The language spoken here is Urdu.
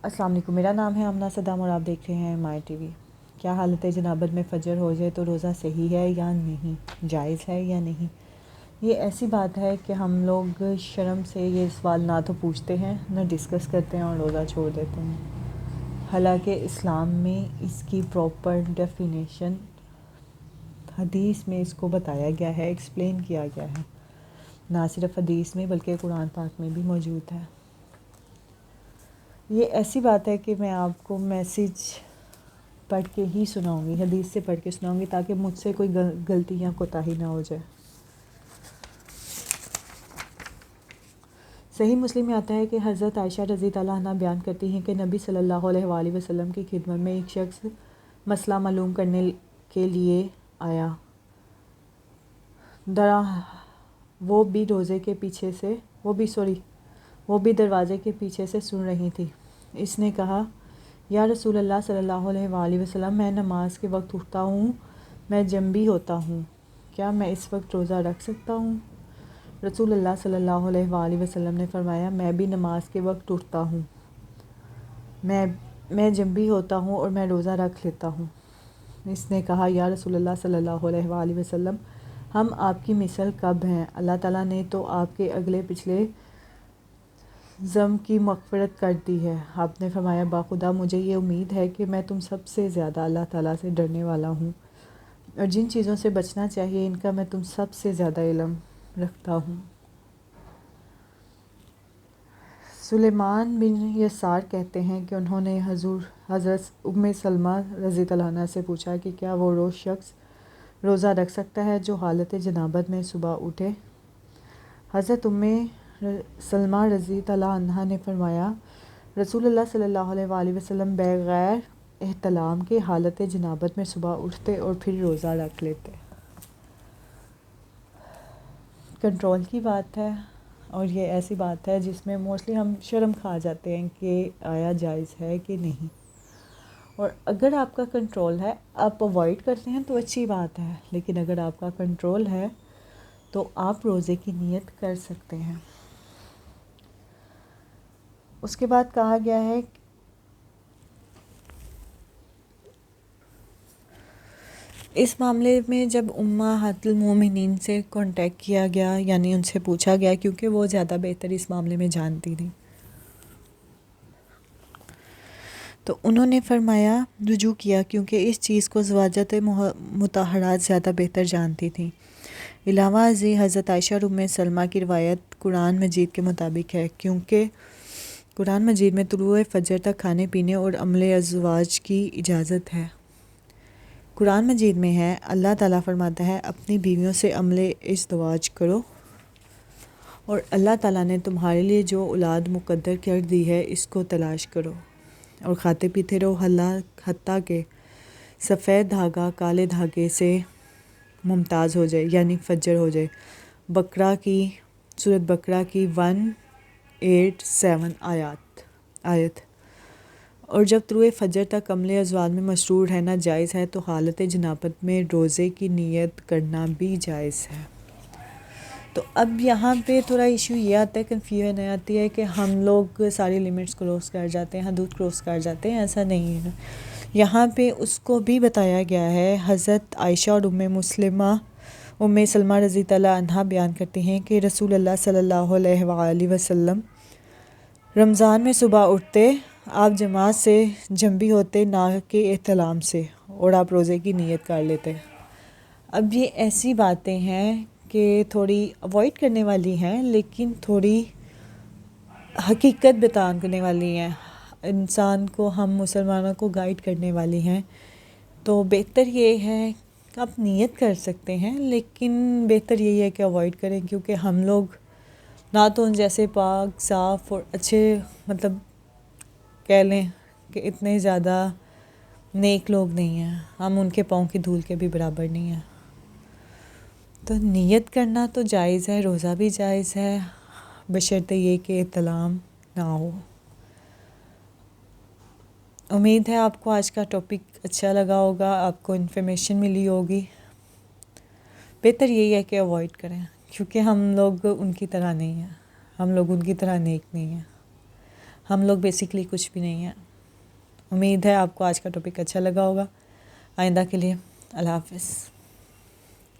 السلام علیکم، میرا نام ہے آمنہ صدام اور آپ دیکھ رہے ہیں مائی ٹی وی۔ کیا حالت جنابت میں فجر ہو جائے تو روزہ صحیح ہے یا نہیں، جائز ہے یا نہیں؟ یہ ایسی بات ہے کہ ہم لوگ شرم سے یہ سوال نہ تو پوچھتے ہیں نہ ڈسکس کرتے ہیں اور روزہ چھوڑ دیتے ہیں، حالانکہ اسلام میں اس کی پراپر ڈیفینیشن حدیث میں اس کو بتایا گیا ہے، ایکسپلین کیا گیا ہے، نہ صرف حدیث میں بلکہ قرآن پاک میں بھی موجود ہے۔ یہ ایسی بات ہے کہ میں آپ کو میسیج پڑھ کے ہی سناؤں گی، حدیث سے پڑھ کے سناؤں گی تاکہ مجھ سے کوئی غلطی یا کوتاہی نہ ہو جائے۔ صحیح مسلم میں آتا ہے کہ حضرت عائشہ رضی اللہ عنہ بیان کرتی ہیں کہ نبی صلی اللہ علیہ وآلہ وسلم کی خدمت میں ایک شخص مسئلہ معلوم کرنے کے لیے آیا، وہ بھی دروازے کے پیچھے سے سن رہی تھی۔ اس نے کہا، یا رسول اللہ صلی اللہ علیہ وآلہ وسلم، میں نماز کے وقت اٹھتا ہوں، میں جنبی ہوتا ہوں، کیا میں اس وقت روزہ رکھ سکتا ہوں؟ رسول اللہ صلی اللہ علیہ وآلہ وسلم نے فرمایا، میں بھی نماز کے وقت اٹھتا ہوں، میں جنبی ہوتا ہوں اور میں روزہ رکھ لیتا ہوں۔ اس نے کہا، یا رسول اللہ صلی اللہ علیہ وآلہ وسلم، ہم آپ کی مثل کب ہیں؟ اللہ تعالیٰ نے تو آپ کے اگلے پچھلے ذنب کی مغفرت کر دی ہے۔ آپ نے فرمایا، باخدا مجھے یہ امید ہے کہ میں تم سب سے زیادہ اللہ تعالیٰ سے ڈرنے والا ہوں، اور جن چیزوں سے بچنا چاہیے ان کا میں تم سب سے زیادہ علم رکھتا ہوں۔ سلیمان بن یسار کہتے ہیں کہ انہوں نے حضرت ام سلمہ رضی اللہ عنہ سے پوچھا کہ کیا وہ شخص روزہ رکھ سکتا ہے جو حالت جنابت میں صبح اٹھے؟ حضرت ام سلمہ رضی اللہ عنہ نے فرمایا، رسول اللہ صلی اللہ علیہ وآلہ وسلم بغیر احتلام کے حالت جنابت میں صبح اٹھتے اور پھر روزہ رکھ لیتے۔ کنٹرول کی بات ہے، اور یہ ایسی بات ہے جس میں موسٹلی ہم شرم کھا جاتے ہیں کہ آیا جائز ہے کہ نہیں، اور اگر آپ کا کنٹرول ہے، آپ اوائڈ کرتے ہیں تو اچھی بات ہے، لیکن اگر آپ کا کنٹرول ہے تو آپ روزے کی نیت کر سکتے ہیں۔ اس کے بعد کہا گیا ہے اس معاملے میں جب امہات المومنین سے کانٹیکٹ کیا گیا، یعنی ان سے پوچھا گیا، کیونکہ وہ زیادہ بہتر اس معاملے میں جانتی تھیں، تو انہوں نے فرمایا، رجوع کیا، کیونکہ اس چیز کو زواجات مطہرات زیادہ بہتر جانتی تھیں۔ علاوہ ازیں حضرت عائشہ اور ام سلمہ کی روایت قرآن مجید کے مطابق ہے، کیونکہ قرآن مجید میں طلوع فجر تک کھانے پینے اور عمل ازواج کی اجازت ہے۔ قرآن مجید میں ہے، اللہ تعالیٰ فرماتا ہے، اپنی بیویوں سے عمل ازدواج کرو، اور اللہ تعالیٰ نے تمہارے لیے جو اولاد مقدر کر دی ہے اس کو تلاش کرو، اور کھاتے پیتے رہو حتیٰ کہ سفید دھاگا کالے دھاگے سے ممتاز ہو جائے، یعنی فجر ہو جائے۔ سورۃ بقرہ کی 187 آیت۔ اور جب طلوع فجر تک عمل ازواج میں مسرور رہنا جائز ہے تو حالت جنابت میں روزے کی نیت کرنا بھی جائز ہے۔ تو اب یہاں پہ تھوڑا ایشو یہ آتا ہے، کنفیوژن آتی ہے کہ ہم لوگ ساری لیمٹس کراس کر جاتے ہیں، حدود کراس کر جاتے ہیں، ایسا نہیں ہے۔ یہاں پہ اس کو بھی بتایا گیا ہے۔ حضرت عائشہ اور ام سلمہ رضی اللہ عنہ بیان کرتی ہیں کہ رسول اللہ صلی اللہ علیہ وآلہ وسلم رمضان میں صبح اٹھتے، آپ جماعت سے جنبی ہوتے نہ کہ احتلام سے، اور آپ روزے کی نیت کر لیتے۔ اب یہ ایسی باتیں ہیں کہ تھوڑی اوائڈ کرنے والی ہیں، لیکن تھوڑی حقیقت بتانے والی ہیں، انسان کو، ہم مسلمانوں کو گائیڈ کرنے والی ہیں۔ تو بہتر یہ ہے کہ آپ نیت کر سکتے ہیں، لیکن بہتر یہی ہے کہ اوائڈ کریں، کیونکہ ہم لوگ نہ تو ان جیسے پاک صاف اور اچھے، مطلب کہہ لیں کہ اتنے زیادہ نیک لوگ نہیں ہیں، ہم ان کے پاؤں کی دھول کے بھی برابر نہیں ہیں۔ تو نیت کرنا تو جائز ہے، روزہ بھی جائز ہے، بشرطِ یہ کہ احتلام نہ ہو۔ امید ہے آپ کو آج کا ٹاپک اچھا لگا ہوگا، آپ کو انفارمیشن ملی ہوگی۔ بہتر یہی ہے کہ اوائڈ کریں، کیونکہ ہم لوگ ان کی طرح نہیں ہیں، ہم لوگ ان کی طرح نیک نہیں ہیں۔ ہم لوگ بیسکلی کچھ بھی نہیں ہیں۔ امید ہے آپ کو آج کا ٹاپک اچھا لگا ہوگا۔ آئندہ کے لیے اللہ حافظ۔